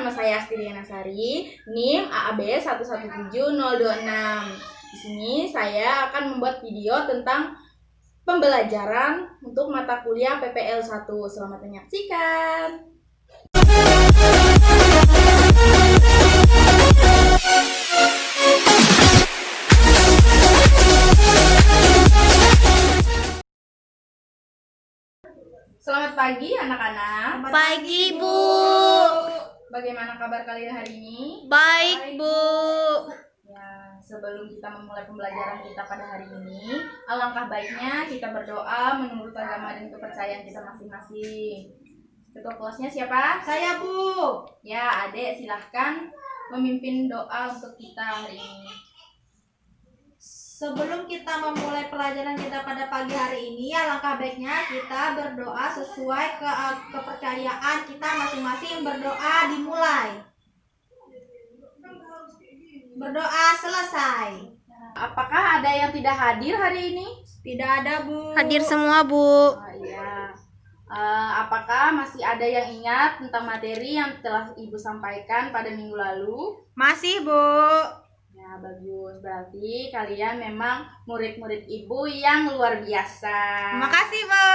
nama saya Astidiana Sari, NIM AAB 117026. Di sini saya akan membuat video tentang pembelajaran untuk mata kuliah PPL 1. Selamat menyaksikan. Selamat pagi anak-anak. Pagi, Bu. Bagaimana kabar kalian hari ini? Baik, Bu. Ya, sebelum kita memulai pembelajaran kita pada hari ini, alangkah baiknya kita berdoa menurut agama dan kepercayaan kita masing-masing. Ketua kelasnya siapa? Saya, Bu. Ya, Adek silahkan memimpin doa untuk kita hari ini. Sebelum kita memulai pelajaran kita pada pagi hari ini, alangkah baiknya kita berdoa sesuai kepercayaan kita masing-masing. Berdoa dimulai. Berdoa selesai. Apakah ada yang tidak hadir hari ini? Tidak ada, Bu. Hadir semua, Bu. Iya. Apakah masih ada yang ingat tentang materi yang telah Ibu sampaikan pada minggu lalu? Masih, Bu. Ya, bagus. Berarti kalian memang murid-murid Ibu yang luar biasa. Terima kasih, Bu.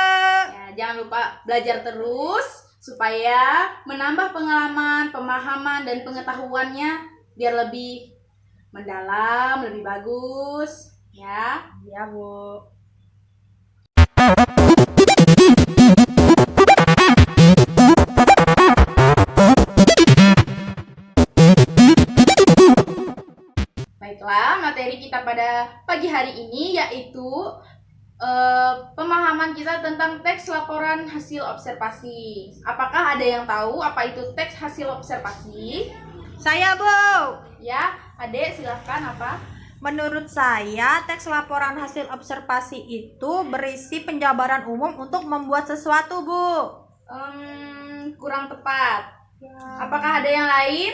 Ya, jangan lupa belajar terus supaya menambah pengalaman, pemahaman, dan pengetahuannya biar lebih mendalam, lebih bagus. Ya. Iya, Bu. Baiklah, materi kita pada pagi hari ini yaitu pemahaman kita tentang teks laporan hasil observasi. Apakah ada yang tahu apa itu teks hasil observasi? Saya, Bu. Ya, Adek silahkan apa? Menurut saya, teks laporan hasil observasi itu berisi penjabaran umum untuk membuat sesuatu, Bu. Kurang tepat. Apakah ada yang lain?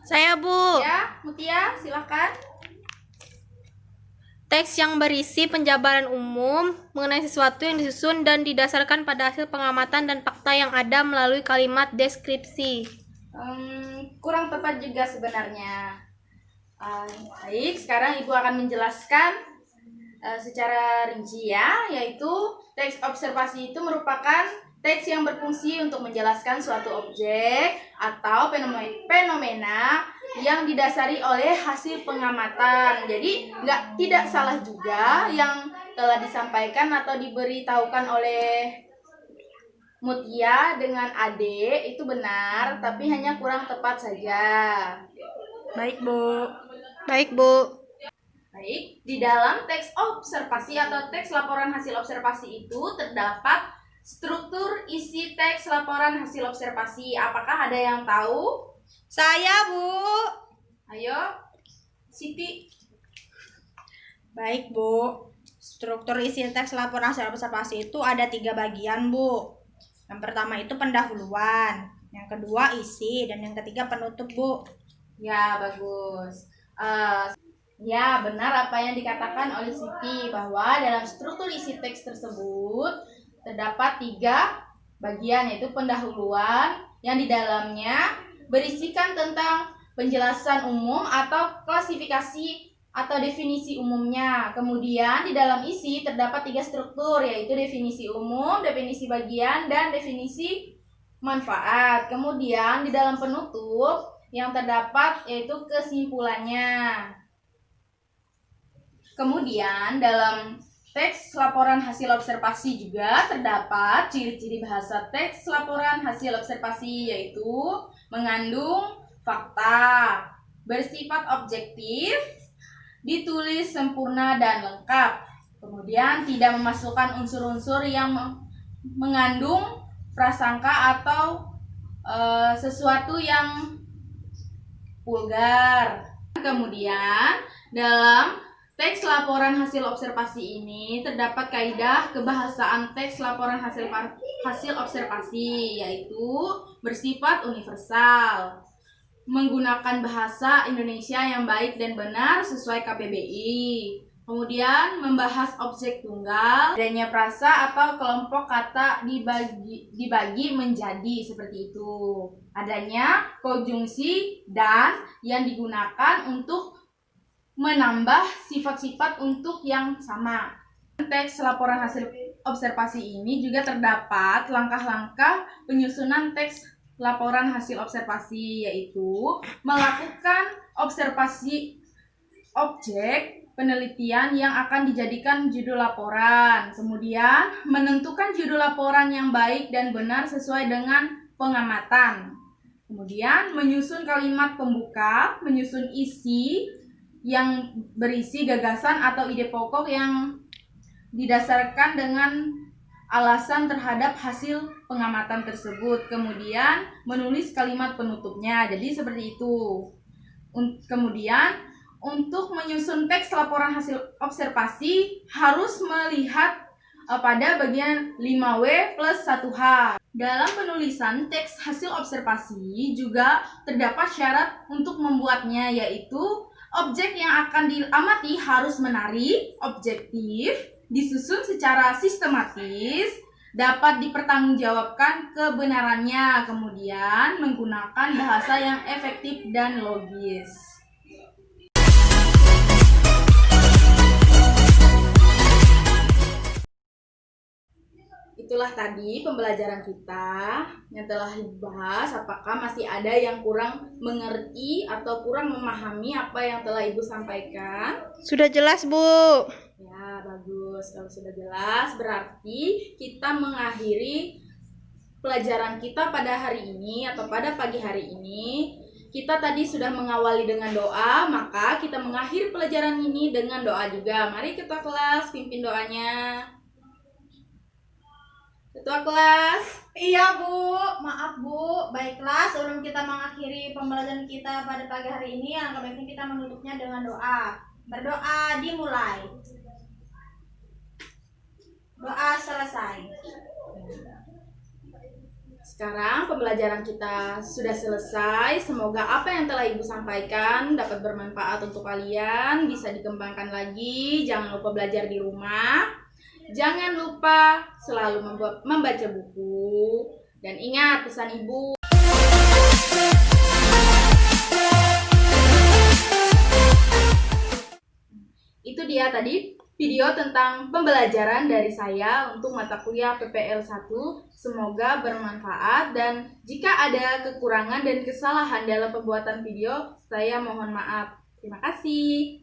Saya, Bu. Ya, Mutia silahkan. Teks yang berisi penjabaran umum mengenai sesuatu yang disusun dan didasarkan pada hasil pengamatan dan fakta yang ada melalui kalimat deskripsi. Kurang tepat juga sebenarnya. Baik, sekarang Ibu akan menjelaskan secara rinci ya, yaitu teks observasi itu merupakan teks yang berfungsi untuk menjelaskan suatu objek atau fenomena yang didasari oleh hasil pengamatan. Jadi tidak salah juga yang telah disampaikan atau diberitahukan oleh Mutia dengan Ade itu benar, tapi hanya kurang tepat saja. Baik, Bu. Baik, Bu. Baik, di dalam teks observasi atau teks laporan hasil observasi itu terdapat struktur isi teks laporan hasil observasi. Apakah ada yang tahu? Saya, Bu. Ayo, Siti. Baik, Bu. Struktur isi teks laporan hasil observasi itu ada 3 bagian, Bu. Yang pertama itu pendahuluan, yang kedua isi, dan yang ketiga penutup, Bu. Ya, bagus. Ya, benar apa yang dikatakan oleh Siti, bahwa dalam struktur isi teks tersebut terdapat 3 bagian, yaitu pendahuluan yang di dalamnya berisikan tentang penjelasan umum atau klasifikasi atau definisi umumnya. Kemudian di dalam isi terdapat 3 struktur, yaitu definisi umum, definisi bagian, dan definisi manfaat. Kemudian di dalam penutup yang terdapat yaitu kesimpulannya. Kemudian dalam teks laporan hasil observasi juga terdapat ciri-ciri bahasa teks laporan hasil observasi, yaitu mengandung fakta, bersifat objektif, ditulis sempurna dan lengkap. Kemudian tidak memasukkan unsur-unsur yang mengandung prasangka atau sesuatu yang vulgar. Kemudian dalam teks laporan hasil observasi ini terdapat kaidah kebahasaan teks laporan hasil observasi, yaitu bersifat universal, menggunakan bahasa Indonesia yang baik dan benar sesuai KBBI, Kemudian membahas objek tunggal, adanya frasa atau kelompok kata dibagi menjadi seperti itu. Adanya konjungsi dan yang digunakan untuk menambah sifat-sifat untuk yang sama. Teks laporan hasil observasi ini juga terdapat langkah-langkah penyusunan teks laporan hasil observasi, yaitu melakukan observasi objek penelitian yang akan dijadikan judul laporan, kemudian menentukan judul laporan yang baik dan benar sesuai dengan pengamatan, kemudian menyusun kalimat pembuka, menyusun isi yang berisi gagasan atau ide pokok yang didasarkan dengan alasan terhadap hasil pengamatan tersebut, kemudian menulis kalimat penutupnya. Jadi seperti itu. Kemudian untuk menyusun teks laporan hasil observasi harus melihat pada bagian 5W plus 1H. Dalam penulisan teks hasil observasi juga terdapat syarat untuk membuatnya, yaitu objek yang akan diamati harus menarik, objektif, disusun secara sistematis, dapat dipertanggungjawabkan kebenarannya, kemudian menggunakan bahasa yang efektif dan logis. Itulah tadi pembelajaran kita yang telah dibahas. Apakah masih ada yang kurang mengerti atau kurang memahami apa yang telah Ibu sampaikan? Sudah jelas, Bu. Ya, bagus. Kalau sudah jelas, berarti kita mengakhiri pelajaran kita pada hari ini atau pada pagi hari ini. Kita tadi sudah mengawali dengan doa, maka kita mengakhiri pelajaran ini dengan doa juga. Mari ketua kelas pimpin doanya. Ketua kelas. Iya Bu, maaf Bu. Baiklah, sebelum kita mengakhiri pembelajaran kita pada pagi hari ini, alangkah baiknya kita menutupnya dengan doa. Berdoa dimulai. Doa selesai. Sekarang pembelajaran kita sudah selesai. Semoga apa yang telah Ibu sampaikan dapat bermanfaat untuk kalian, bisa dikembangkan lagi. Jangan lupa belajar di rumah. Jangan lupa selalu membaca buku. Dan ingat pesan Ibu. Itu dia tadi video tentang pembelajaran dari saya untuk mata kuliah PPL 1. Semoga bermanfaat, dan jika ada kekurangan dan kesalahan dalam pembuatan video, saya mohon maaf. Terima kasih.